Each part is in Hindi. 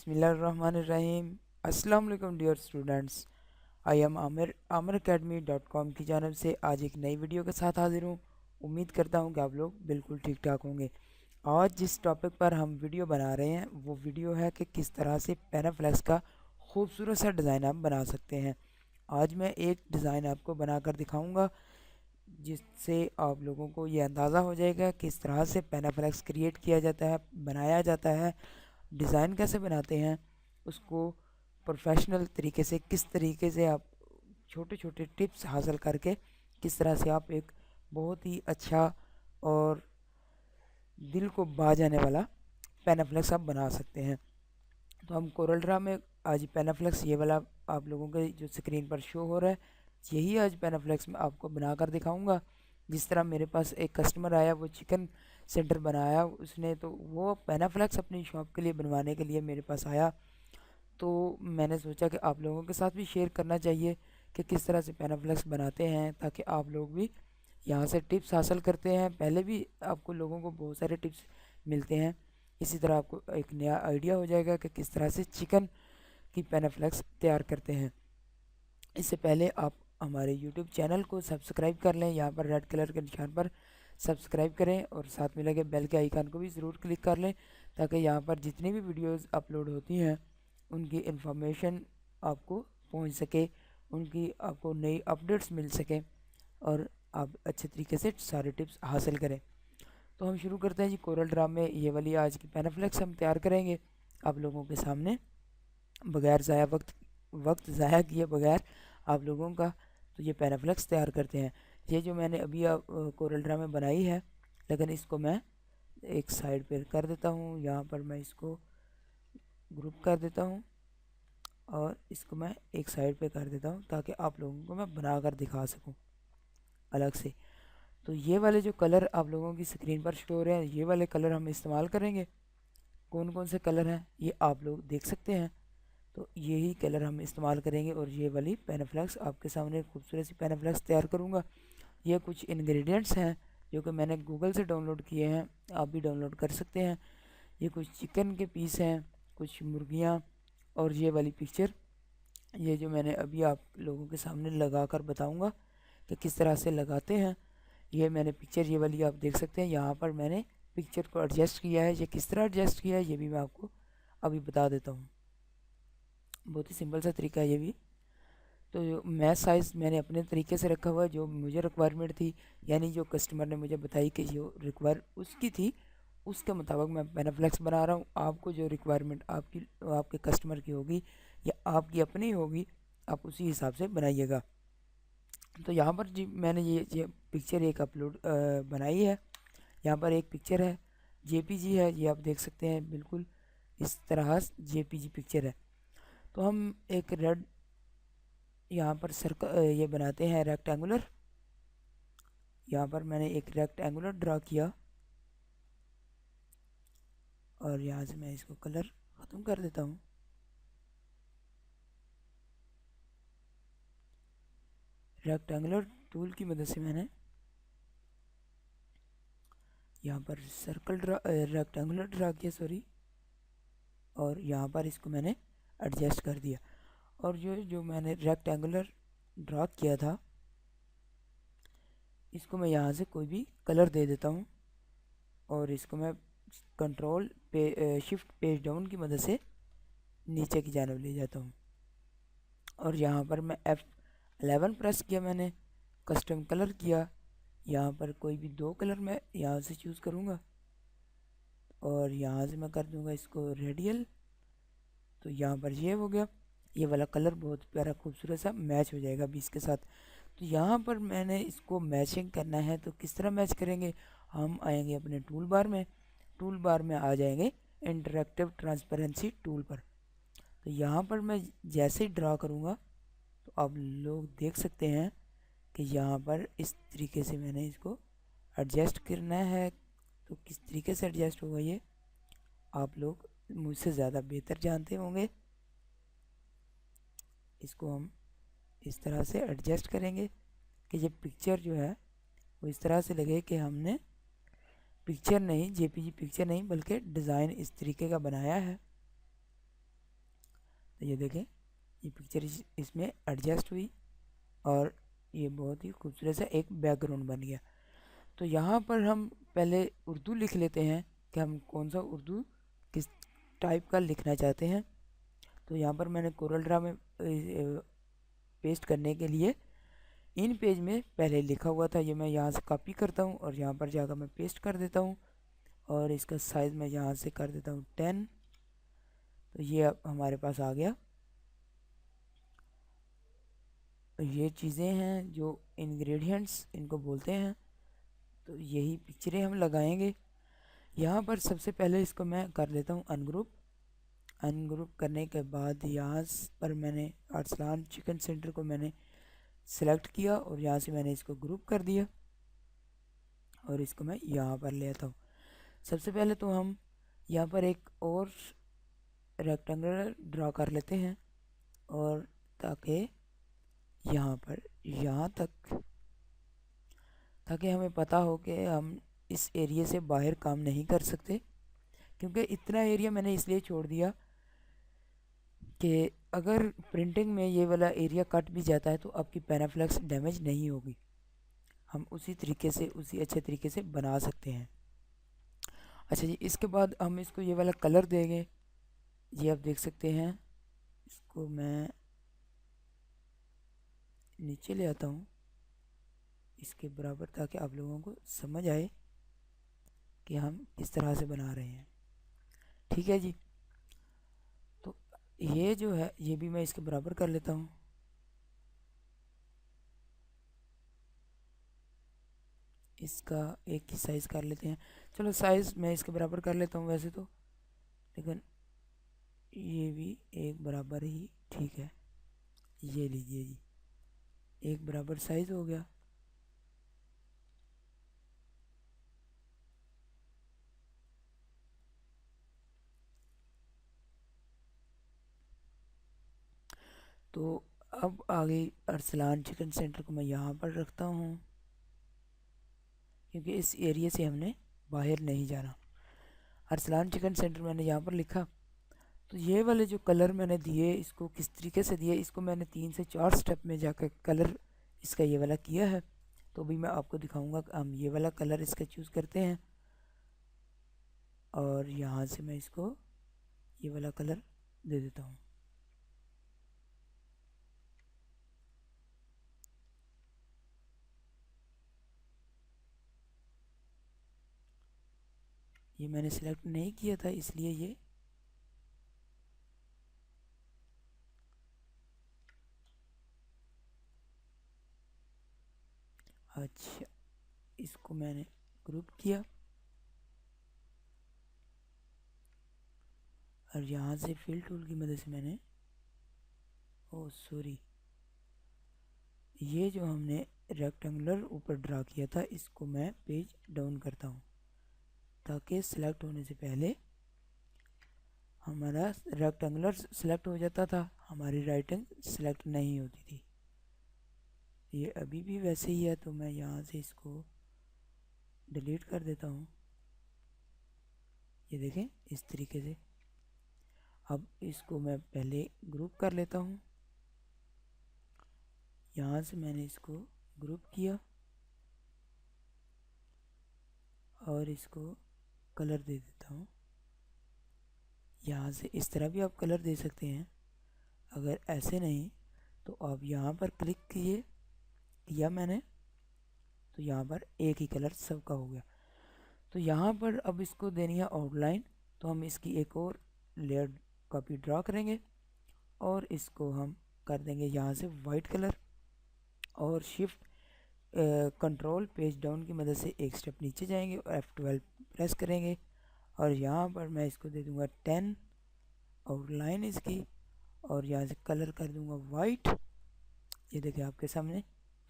बिस्मिल्लाहिर्रहमानिर्रहीम। अस्सलाम वालेकुम dear students. I am amiracademy.com की जानब से आज एक नई वीडियो के साथ हाजिर हूँ। उम्मीद करता हूँ कि आप लोग बिल्कुल ठीक ठाक होंगे। आज जिस टॉपिक पर हम वीडियो बना रहे हैं वो वीडियो है कि किस तरह से पैनाफ्लेक्स का खूबसूरत सा डिज़ाइन आप बना सकते हैं। आज मैं एक डिज़ाइन आपको बनाकर दिखाऊंगा जिससे आप लोगों को ये अंदाज़ा हो जाएगा किस तरह से पैनाफ्लेक्स क्रिएट किया जाता है, बनाया जाता है, डिज़ाइन कैसे बनाते हैं, उसको प्रोफेशनल तरीके से किस तरीके से आप छोटे छोटे टिप्स हासिल करके किस तरह से आप एक बहुत ही अच्छा और दिल को भा जाने वाला पैनाफ्लेक्स आप बना सकते हैं। तो हम कोरल ड्रा में आज पैनाफ्लेक्स ये वाला आप लोगों के जो स्क्रीन पर शो हो रहा है यही आज पैनाफ्लेक्स में आपको बनाकर दिखाऊंगा। जिस तरह मेरे पास एक कस्टमर आया, वो चिकन सेंटर बनाया उसने, तो वो पैनाफ्लेक्स अपनी शॉप के लिए बनवाने के लिए मेरे पास आया। तो मैंने सोचा कि आप लोगों के साथ भी शेयर करना चाहिए कि किस तरह से पैनाफ्लेक्स बनाते हैं, ताकि आप लोग भी यहाँ से टिप्स हासिल करते हैं। पहले भी आपको लोगों को बहुत सारे टिप्स मिलते हैं, इसी तरह आपको एक नया आइडिया हो जाएगा कि किस तरह से चिकन की पैनाफ्लेक्स तैयार करते हैं। इससे पहले आप हमारे YouTube चैनल को सब्सक्राइब कर लें, यहाँ पर रेड कलर के निशान पर सब्सक्राइब करें और साथ में लगे बेल के आइकन को भी ज़रूर क्लिक कर लें, ताकि यहाँ पर जितनी भी वीडियोस अपलोड होती हैं उनकी इन्फॉर्मेशन आपको पहुँच सके, उनकी आपको नई अपडेट्स मिल सकें और आप अच्छे तरीके से सारे टिप्स हासिल करें। तो हम शुरू करते हैं जी। कोरल ड्रा में ये वाली आज की पैनाफ्लेक्स हम तैयार करेंगे आप लोगों के सामने, बगैर वक्त ज़ाया किए बगैर आप लोगों का। तो ये पैनाफ्लेक्स तैयार करते हैं। ये जो मैंने अभी कोरल ड्रा में बनाई है, लेकिन इसको मैं एक साइड पर कर देता हूँ, यहाँ पर मैं इसको ग्रुप कर देता हूँ और इसको मैं एक साइड पे कर देता हूँ ताकि आप लोगों को मैं बना कर दिखा सकूँ अलग से। तो ये वाले जो कलर आप लोगों की स्क्रीन पर शो हो रहे हैं, ये वाले कलर हम इस्तेमाल करेंगे। कौन कौन से कलर हैं ये आप लोग देख सकते हैं। तो यही कलर हम इस्तेमाल करेंगे और ये वाली पैनाफ्लेक्स आपके सामने खूबसूरत सी पैनाफ्लेक्स तैयार करूँगा। ये कुछ इंग्रेडिएंट्स हैं जो कि मैंने गूगल से डाउनलोड किए हैं, आप भी डाउनलोड कर सकते हैं। ये कुछ चिकन के पीस हैं, कुछ मुर्गियाँ और ये वाली पिक्चर, ये जो मैंने अभी आप लोगों के सामने लगा कर बताऊँगा कि किस तरह से लगाते हैं। ये मैंने पिक्चर ये वाली आप देख सकते हैं, यहाँ पर मैंने पिक्चर को एडजस्ट किया है। ये किस तरह एडजस्ट किया है ये भी मैं आपको अभी बता देता हूँ। बहुत ही सिंपल सा तरीका है ये भी। तो मैच साइज़ मैंने अपने तरीके से रखा हुआ है, जो मुझे रिक्वायरमेंट थी, यानी जो कस्टमर ने मुझे बताई कि जो रिक्वायर उसकी थी उसके मुताबिक मैं पैनाफ्लेक्स बना रहा हूँ। आपको जो रिक्वायरमेंट आपकी आपके कस्टमर की होगी या आपकी अपनी होगी, आप उसी हिसाब से बनाइएगा। तो यहाँ पर जी मैंने ये पिक्चर एक अपलोड बनाई है। यहाँ पर एक पिक्चर है, जेपीजी है, ये आप देख सकते हैं, बिल्कुल इस तरह जेपीजी पिक्चर है। तो हम एक रेड यहाँ पर सर्कल ये बनाते हैं रेक्टेंगुलर। यहाँ पर मैंने एक रेक्टेंगुलर ड्रा किया और यहाँ से मैं इसको कलर ख़त्म कर देता हूँ। रेक्टेंगुलर टूल की मदद से मैंने यहाँ पर रेक्टेंगुलर ड्रा किया, सॉरी, और यहाँ पर इसको मैंने एडजस्ट कर दिया। और जो मैंने रेक्टेंगुलर ड्रा किया था इसको मैं यहाँ से कोई भी कलर दे देता हूँ और इसको मैं कंट्रोल पे शिफ्ट पेज डाउन की मदद से नीचे की जानब ले जाता हूँ और यहाँ पर मैं F11 प्रेस किया, मैंने कस्टम कलर किया। यहाँ पर कोई भी दो कलर मैं यहाँ से चूज़ करूँगा और यहाँ से मैं कर दूँगा इसको रेडियल। तो यहाँ पर ये हो गया, ये वाला कलर बहुत प्यारा खूबसूरत सा मैच हो जाएगा अभी इसके साथ। तो यहाँ पर मैंने इसको मैचिंग करना है, तो किस तरह मैच करेंगे, हम आएंगे अपने टूल बार में आ जाएंगे इंटरेक्टिव ट्रांसपेरेंसी टूल पर। तो यहाँ पर मैं जैसे ही ड्रा करूँगा तो आप लोग देख सकते हैं कि यहाँ पर इस तरीके से मैंने इसको एडजस्ट करना है। तो किस तरीके से एडजस्ट होगा ये आप लोग मुझसे ज़्यादा बेहतर जानते होंगे। इसको हम इस तरह से एडजस्ट करेंगे कि ये पिक्चर जो है वो इस तरह से लगे कि हमने पिक्चर नहीं, जेपीजी पिक्चर नहीं, बल्कि डिज़ाइन इस तरीके का बनाया है। तो ये देखें, ये पिक्चर इसमें एडजस्ट हुई और ये बहुत ही खूबसूरत सा एक बैकग्राउंड बन गया। तो यहाँ पर हम पहले उर्दू लिख लेते हैं कि हम कौन सा उर्दू किस टाइप का लिखना चाहते हैं। तो यहाँ पर मैंने कोरल ड्रा में पेस्ट करने के लिए इन पेज में पहले लिखा हुआ था, ये मैं यहाँ से कॉपी करता हूँ और यहाँ पर जाकर मैं पेस्ट कर देता हूँ और इसका साइज़ मैं यहाँ से कर देता हूँ 10। तो ये अब हमारे पास आ गया। ये चीज़ें हैं जो इंग्रेडिएंट्स इनको बोलते हैं। तो यही पिक्चरें हम लगाएंगे। यहाँ पर सबसे पहले इसको मैं कर लेता हूँ अनग्रुप। अनग्रुप करने के बाद यहाँ पर मैंने अरसलान चिकन सेंटर को मैंने सेलेक्ट किया और यहाँ से मैंने इसको ग्रुप कर दिया और इसको मैं यहाँ पर ले आता हूँ। सबसे पहले तो हम यहाँ पर एक और रेक्टेंगल ड्रा कर लेते हैं और ताकि यहाँ पर यहाँ तक, ताकि हमें पता हो कि हम इस एरिया से बाहर काम नहीं कर सकते। क्योंकि इतना एरिया मैंने इसलिए छोड़ दिया कि अगर प्रिंटिंग में ये वाला एरिया कट भी जाता है तो आपकी पैनाफ्लेक्स डैमेज नहीं होगी, हम उसी तरीके से उसी अच्छे तरीके से बना सकते हैं। अच्छा जी, इसके बाद हम इसको ये वाला कलर देंगे। ये आप देख सकते हैं, इसको मैं नीचे ले आता हूँ इसके बराबर, ताकि आप लोगों को समझ आए कि हम किस तरह से बना रहे हैं। ठीक है जी, तो ये जो है ये भी मैं इसके बराबर कर लेता हूँ। इसका एक ही साइज़ कर लेते हैं। चलो साइज़ मैं इसके बराबर कर लेता हूँ वैसे तो, लेकिन ये भी एक बराबर ही ठीक है। ये लीजिए जी, एक बराबर साइज़ हो गया। तो अब आगे अरसलान चिकन सेंटर को मैं यहाँ पर रखता हूँ, क्योंकि इस एरिया से हमने बाहर नहीं जाना। अरसलान चिकन सेंटर मैंने यहाँ पर लिखा। तो ये वाले जो कलर मैंने दिए, इसको किस तरीके से दिए, इसको मैंने 3 से 4 स्टेप में जाकर कलर इसका ये वाला किया है। तो भी मैं आपको दिखाऊंगा कि हम ये वाला कलर इसका चूज़ करते हैं और यहाँ से मैं इसको ये वाला कलर दे देता हूँ। ये मैंने सिलेक्ट नहीं किया था इसलिए ये अच्छा, इसको मैंने ग्रुप किया और यहाँ से फिल टूल की मदद से मैंने, ओ सॉरी, ये जो हमने रेक्टेंगुलर ऊपर ड्रा किया था इसको मैं पेज डाउन करता हूँ, ताकि सिलेक्ट होने से पहले हमारा रेक्टेंगुलर सिलेक्ट हो जाता था, हमारी राइटिंग सिलेक्ट नहीं होती थी। ये अभी भी वैसे ही है, तो मैं यहाँ से इसको डिलीट कर देता हूँ। ये देखें इस तरीके से। अब इसको मैं पहले ग्रुप कर लेता हूँ। यहाँ से मैंने इसको ग्रुप किया और इसको कलर दे देता हूँ। यहाँ से इस तरह भी आप कलर दे सकते हैं। अगर ऐसे नहीं तो आप यहाँ पर क्लिक किया मैंने, तो यहाँ पर एक ही कलर सबका हो गया। तो यहाँ पर अब इसको देनी है आउटलाइन, तो हम इसकी एक और लेयर कॉपी ड्रा करेंगे और इसको हम कर देंगे यहाँ से वाइट कलर और शिफ्ट कंट्रोल पेज डाउन की मदद से एक स्टेप नीचे जाएंगे और F12 प्रेस करेंगे और यहाँ पर मैं इसको दे दूँगा 10 आउटलाइन इसकी, और यहाँ से कलर कर दूँगा वाइट। ये देखिए आपके सामने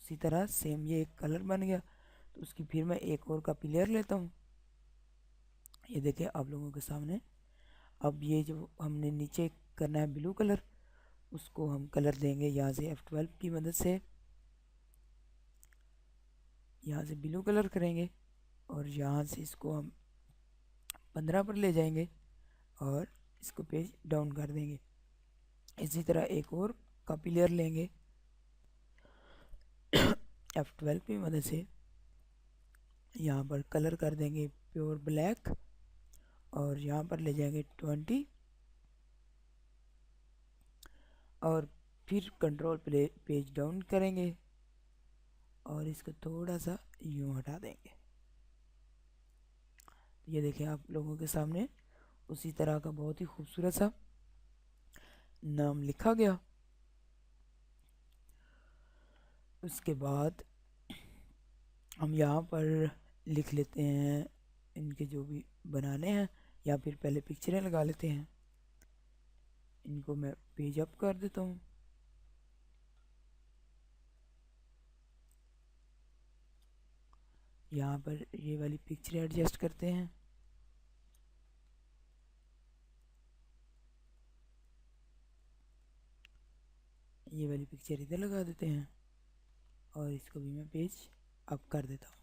उसी तरह सेम ये एक कलर बन गया। तो उसकी फिर मैं एक और कॉपी लेयर लेता हूँ। ये देखिए आप लोगों के सामने। अब ये जो हमने नीचे करना है ब्लू कलर, उसको हम कलर देंगे यहाँ से F12 की मदद से, यहाँ से ब्लू कलर करेंगे और यहाँ से इसको हम 15 पर ले जाएंगे और इसको पेज डाउन कर देंगे। इसी तरह एक और कॉपी लेयर लेंगे F12 की मदद से, यहाँ पर कलर कर देंगे प्योर ब्लैक और यहाँ पर ले जाएंगे 20 और फिर कंट्रोल पेज डाउन करेंगे और इसको थोड़ा सा यूं हटा देंगे। ये देखें आप लोगों के सामने उसी तरह का बहुत ही खूबसूरत सा नाम लिखा गया। उसके बाद हम यहाँ पर लिख लेते हैं इनके जो भी बनाने हैं, या फिर पहले पिक्चरें लगा लेते हैं। इनको मैं पेज अप कर देता हूँ। यहाँ पर ये वाली पिक्चरें एडजस्ट करते हैं। ये वाली पिक्चर इधर लगा देते हैं और इसको भी मैं पेज अप कर देता हूँ।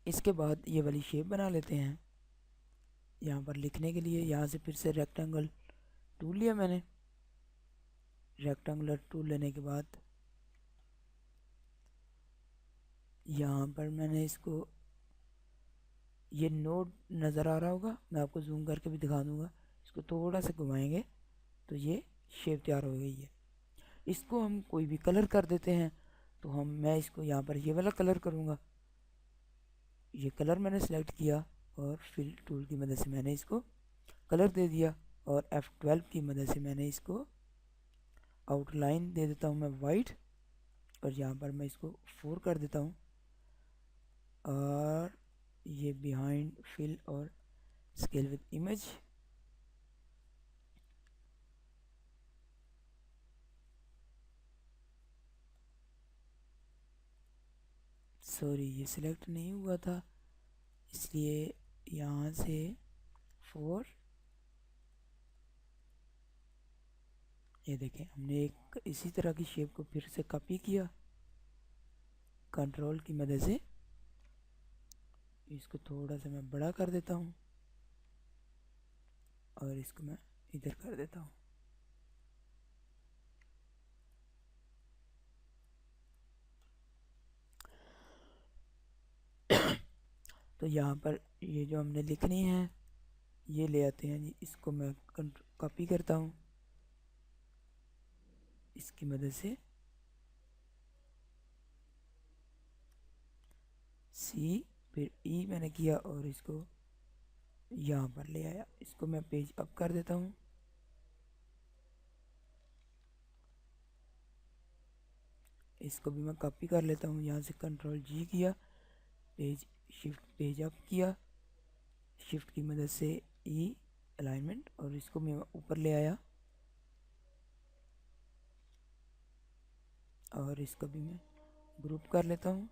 इसके बाद ये वाली शेप बना लेते हैं। यहाँ पर लिखने के लिए यहाँ से फिर से रेक्टेंगल टूल लिया मैंने। रेक्टेंगुलर टूल लेने के बाद यहाँ पर मैंने इसको, ये नोड नज़र आ रहा होगा, मैं आपको जूम करके भी दिखा दूंगा। इसको थोड़ा सा घुमाएंगे तो ये शेप तैयार हो गई है। इसको हम कोई भी कलर कर देते हैं। तो मैं इसको यहाँ पर ये वाला कलर करूँगा। ये कलर मैंने सेलेक्ट किया और फिल टूल की मदद से मैंने इसको कलर दे दिया और F12 की मदद से मैंने इसको आउटलाइन दे देता हूँ मैं वाइट, और यहाँ पर मैं इसको 4 कर देता हूँ। और ये बिहाइंड फिल और स्केल विद इमेज, सॉरी ये सिलेक्ट नहीं हुआ था इसलिए यहाँ से 4। ये देखें हमने एक इसी तरह की शेप को फिर से कॉपी किया कंट्रोल की मदद से। इसको थोड़ा सा मैं बड़ा कर देता हूँ और इसको मैं इधर कर देता हूँ। तो यहाँ पर ये जो हमने लिखनी है ये ले आते हैं जी। इसको मैं कॉपी करता हूँ इसकी मदद से, सी फिर ई मैंने किया और इसको यहाँ पर ले आया। इसको मैं पेज अप कर देता हूँ। इसको भी मैं कॉपी कर लेता हूँ। यहाँ से कंट्रोल जी किया, पेज शिफ्ट पेज अप किया, शिफ्ट की मदद से ई अलाइनमेंट, और इसको मैं ऊपर ले आया और इसको भी मैं ग्रुप कर लेता हूँ।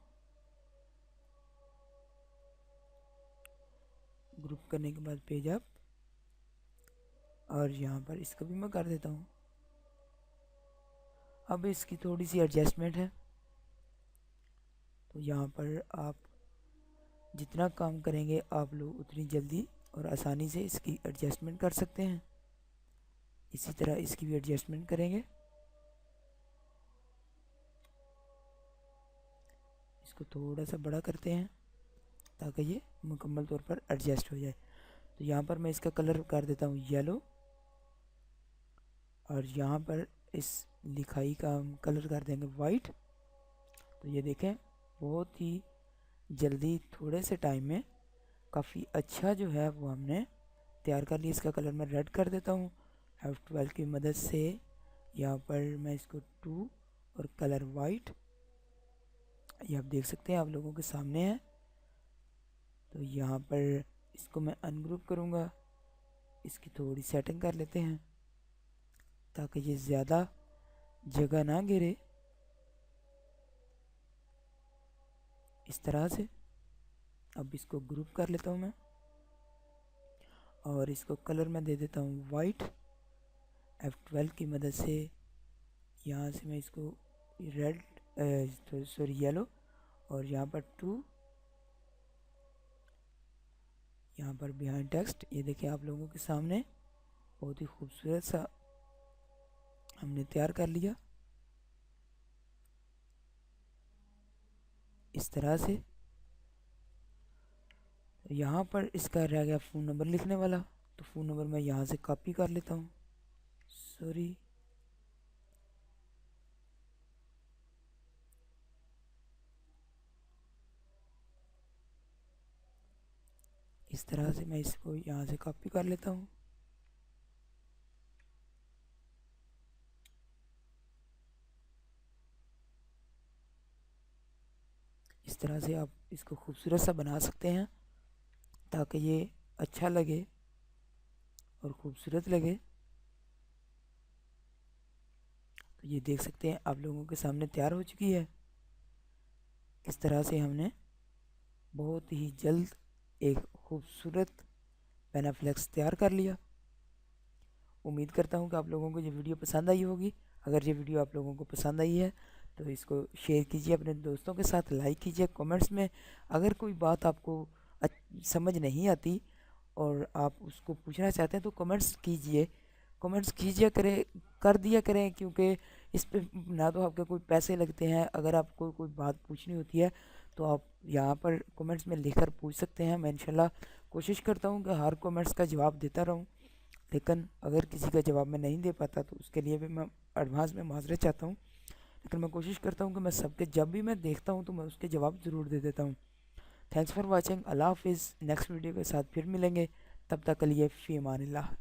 ग्रुप करने के बाद पेज अप, और यहाँ पर इसको भी मैं कर देता हूँ। अब इसकी थोड़ी सी एडजस्टमेंट है। तो यहाँ पर आप जितना काम करेंगे आप लोग उतनी जल्दी और आसानी से इसकी एडजस्टमेंट कर सकते हैं। इसी तरह इसकी भी एडजस्टमेंट करेंगे। इसको थोड़ा सा बड़ा करते हैं ताकि ये मुकम्मल तौर पर एडजस्ट हो जाए। तो यहाँ पर मैं इसका कलर कर देता हूँ येलो, और यहाँ पर इस लिखाई का हम कलर कर देंगे वाइट। तो ये देखें बहुत ही जल्दी थोड़े से टाइम में काफ़ी अच्छा जो है वो हमने तैयार कर लिया। इसका कलर मैं रेड कर देता हूँ F12 की मदद से। यहाँ पर मैं इसको 2 और कलर वाइट, ये आप देख सकते हैं आप लोगों के सामने है। तो यहाँ पर इसको मैं अनग्रुप करूँगा, इसकी थोड़ी सेटिंग कर लेते हैं ताकि ये ज़्यादा जगह ना घेरे। इस तरह से अब इसको ग्रुप कर लेता हूँ मैं, और इसको कलर मैं दे देता हूँ वाइट F12 की मदद से। यहाँ से मैं इसको रेड सॉरी येलो, और यहाँ पर 2, यहाँ पर बिहाइंड टेक्स्ट, ये देखिए आप लोगों के सामने बहुत ही खूबसूरत सा हमने तैयार कर लिया इस तरह से। यहाँ पर इसका रह गया फ़ोन नंबर लिखने वाला, तो फ़ोन नंबर मैं यहाँ से कॉपी कर लेता हूँ, सॉरी। इस तरह से मैं इसको यहाँ से कॉपी कर लेता हूँ। इस तरह से आप इसको खूबसूरत सा बना सकते हैं ताकि ये अच्छा लगे और खूबसूरत लगे। तो ये देख सकते हैं आप लोगों के सामने तैयार हो चुकी है। इस तरह से हमने बहुत ही जल्द एक खूबसूरत पेनाफ्लेक्स तैयार कर लिया। उम्मीद करता हूँ कि आप लोगों को ये वीडियो पसंद आई होगी। अगर ये वीडियो आप लोगों को पसंद आई है तो इसको शेयर कीजिए अपने दोस्तों के साथ, लाइक कीजिए। कमेंट्स में अगर कोई बात आपको समझ नहीं आती और आप उसको पूछना चाहते हैं तो कमेंट्स कीजिए कर दिया करें, क्योंकि इस पे ना तो आपके कोई पैसे लगते हैं। अगर आपको कोई बात पूछनी होती है तो आप यहाँ पर कमेंट्स में लिखकर पूछ सकते हैं। मैं इंशाल्लाह कोशिश करता हूँ कि हर कमेंट्स का जवाब देता रहूँ, लेकिन अगर किसी का जवाब मैं नहीं दे पाता तो उसके लिए भी मैं एडवांस में माजरत चाहता हूँ। लेकिन मैं कोशिश करता हूँ कि मैं सबके जब भी मैं देखता हूँ तो मैं उसके जवाब ज़रूर दे देता हूँ। Thanks for watching. अल्लाह हाफिज़। नेक्स्ट वीडियो के साथ फिर मिलेंगे, तब तक के लिए फ़ी अमानिल्लाह।